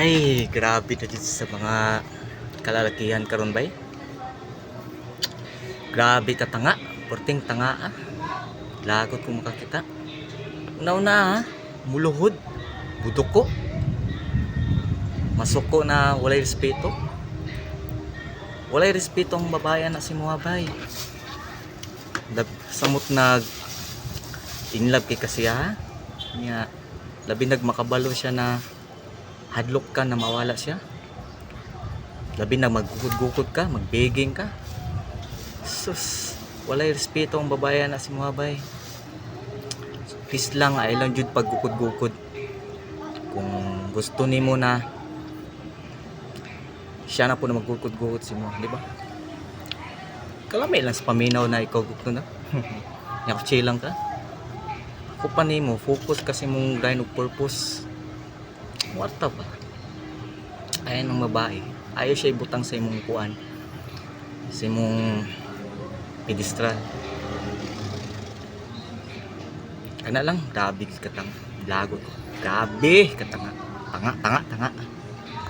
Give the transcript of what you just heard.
Ay, grabe na dito sa mga kalalakihan karon bay. Grabe ka tanga, porting tanga ah. Lagot ko makakita. Una-una ha, muluhod, budok ko. Masuko na walay respeto. Walay respeto ang babayan na si Muabay. Samot nag in love kay kasi ha. Nya labi nagmakabalo siya na hadlok ka na mawala siya. Labi na maggugod-gugod ka, magbeging ka. Sus, walay respeto ang babayan na si Muabay. Please lang, ay lang jud paggugod-gugod. Kung gusto nimo na siya na po na maggugod-gugod si mo, di ba? Kalamay lang sa paminaw na ikaw gusto na. Chill lang ka. Ako pa nimo, focus kasi mong line of purpose. What ba? Ayan ang babae. Ayaw siya ibutang sa imong kuan. Sa imong pedestral. Kana lang, grabe katang lagot. Grabe katanga. Tanga.